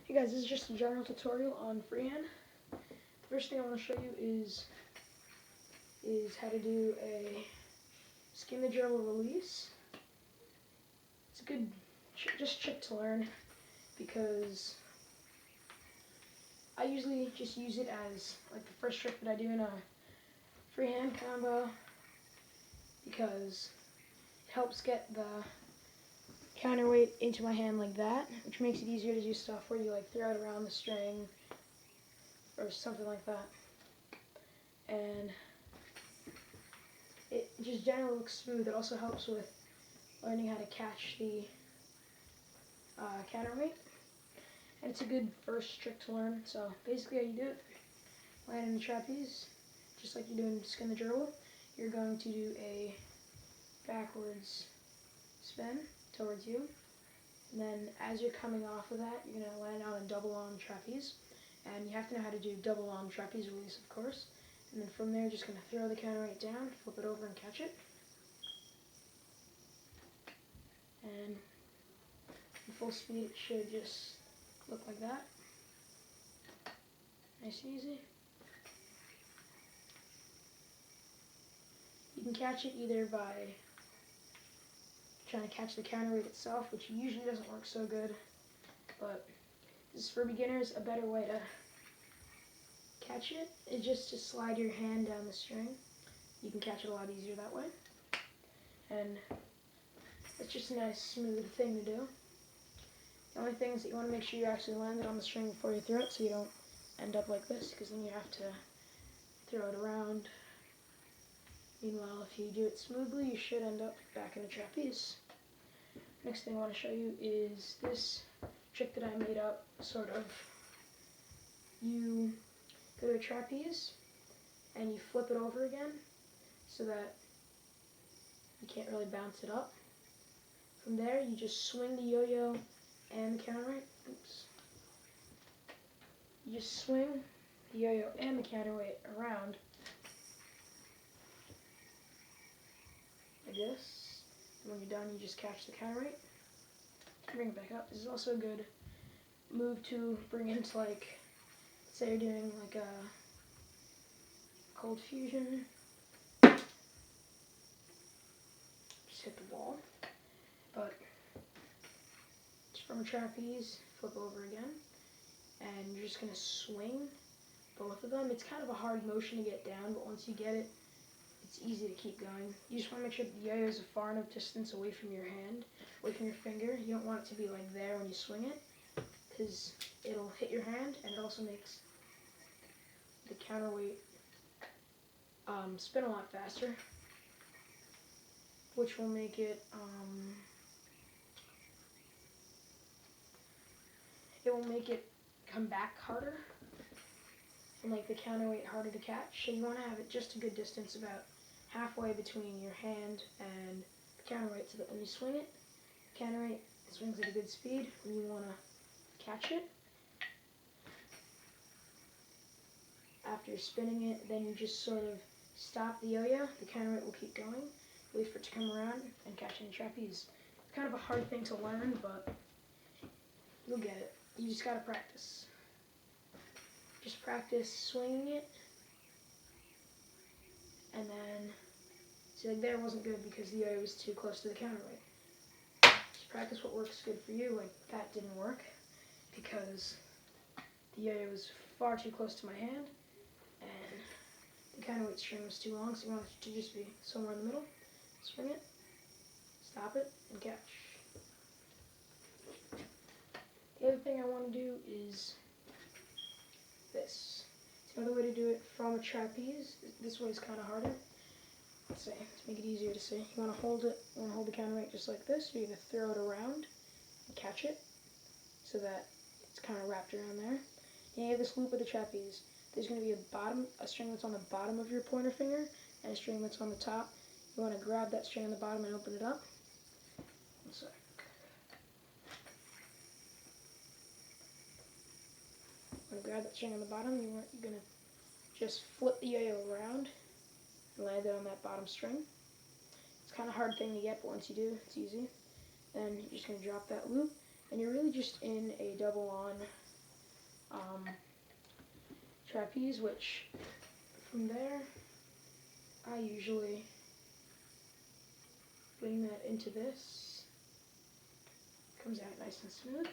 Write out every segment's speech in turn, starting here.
Hey guys, this is just a general tutorial on freehand. The first thing I want to show you is how to do a skin the gerbil release. It's a good just trick to learn because I usually just use it as like the first trick that I do in a freehand combo because it helps get the counterweight into my hand like that, which makes it easier to do stuff where you like throw it around the string or something like that. And it just generally looks smooth. It also helps with learning how to catch the counterweight. And it's a good first trick to learn. So basically how you do it, land in the trapeze, just like you're doing skin the gerbil. You're going to do a backwards spin towards you. And then as you're coming off of that, you're going to land on a double on trapeze. And you have to know how to do double on trapeze release, of course. And then from there, just going to throw the counterweight down, flip it over and catch it. And in full speed, it should just look like that. Nice and easy. You can catch it either by trying to catch the counterweight itself, which usually doesn't work so good, but this is for beginners. A better way to catch it is just to slide your hand down the string. You can catch it a lot easier that way, and it's just a nice smooth thing to do. The only thing is that you want to make sure you actually land it on the string before you throw it, so you don't end up like this, because then you have to throw it around. Meanwhile, if you do it smoothly, you should end up back in a trapeze. Next thing I want to show you is this trick that I made up, sort of. You go to a trapeze, and you flip it over again, so that you can't really bounce it up. From there, you just swing the yo-yo and the counterweight. Oops. You just swing the yo-yo and the counterweight around like this. And when you're done, you just catch the counterweight. Bring it back up. This is also a good move to bring into, like, say you're doing like a cold fusion. Just hit the wall. But it's from a trapeze, flip over again, and you're just going to swing both of them. It's kind of a hard motion to get down, but once you get it, it's easy to keep going. You just want to make sure that the yo-yo is a far enough distance away from your hand, away from your finger. You don't want it to be like there when you swing it, because it'll hit your hand, and it also makes the counterweight spin a lot faster, which will make it come back harder and make the counterweight harder to catch. So you want to have it just a good distance, about halfway between your hand and the counterweight, so that when you swing it, the counterweight swings at a good speed when you want to catch it. After spinning it, then you just sort of stop the yo-yo, the counterweight will keep going, wait for it to come around, and catch in the trapeze. It's kind of a hard thing to learn, but you'll get it. You just gotta practice. Just practice swinging it, and then, see, like there wasn't good because the yo-yo was too close to the counterweight. Just practice what works good for you. Like that didn't work because the yo-yo was far too close to my hand, and the counterweight string was too long, so you want it to just be somewhere in the middle. Swing it, stop it, and catch. The other thing I want to do is this. It's another way to do it from a trapeze. This way is kind of harder. Let's see, let's make it easier to see. You want to hold it, you want to hold the counterweight just like this. You're going to throw it around and catch it so that it's kind of wrapped around there. And you have this loop of the trapeze. There's going to be a string that's on the bottom of your pointer finger and a string that's on the top. You want to grab that string on the bottom and open it up. One sec. When you grab that string on the bottom, you're going to just flip the yo-yo around and land it on that bottom string. It's kind of a hard thing to get, but once you do, it's easy. Then you're just going to drop that loop, and you're really just in a double on trapeze, which from there I usually bring that into this. Comes out nice and smooth.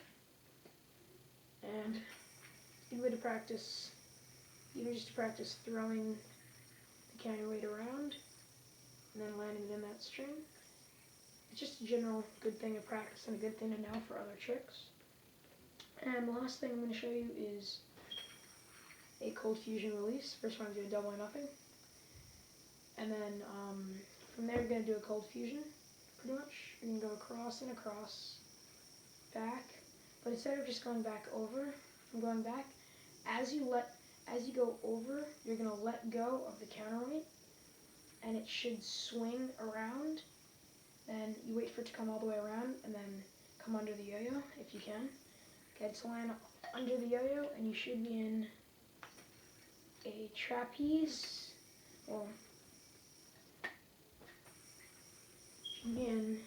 And a good way to practice, even just to practice throwing the counterweight around and then landing it in that string. It's just a general good thing to practice and a good thing to know for other tricks. And the last thing I'm going to show you is a cold fusion release. First one, I'm going to do a double or nothing. And then from there, we're going to do a cold fusion, pretty much. You're going to go across and across, back. But instead of just going back over, from going back, as you go over, you're going to let go of the counterweight, and it should swing around. Then you wait for it to come all the way around, and then come under the yo-yo if you can. Get to land under the yo-yo, and you should be in a trapeze. Well, should be in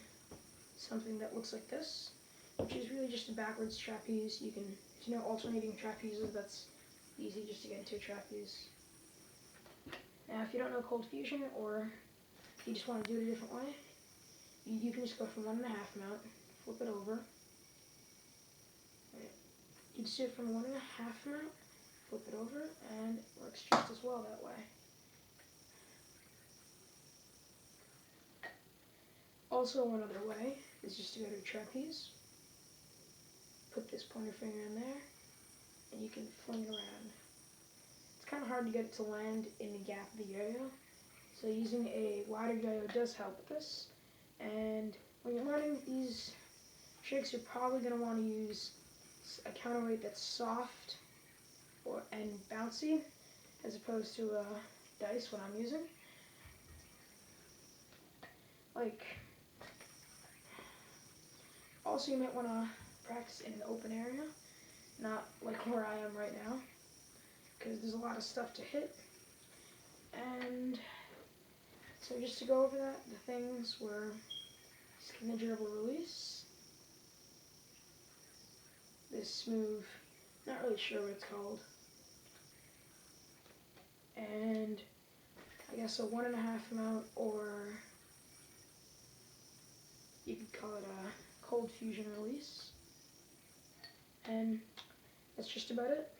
something that looks like this, which is really just a backwards trapeze. You can, if you know alternating trapezes, that's easy just to get into a trapeze. Now, if you don't know cold fusion, or if you just want to do it a different way, you can just go from 1.5 mount, flip it over. You just do it from 1.5 mount, flip it over, and it works just as well that way. Also, one other way is just to go to a trapeze, put this pointer finger in there, and you can fling it around. It's kind of hard to get it to land in the gap of the yo-yo, so using a wider yo-yo does help with this. And when you're learning these tricks, you're probably going to want to use a counterweight that's soft and bouncy, as opposed to a dice, what I'm using. Also, you might want to practice in an open area, not like where I am right now, because there's a lot of stuff to hit. And so just to go over that, the things were skin the dribble release, this move, not really sure what it's called, and I guess a 1.5 mount, or you could call it a cold fusion release. And that's just about it.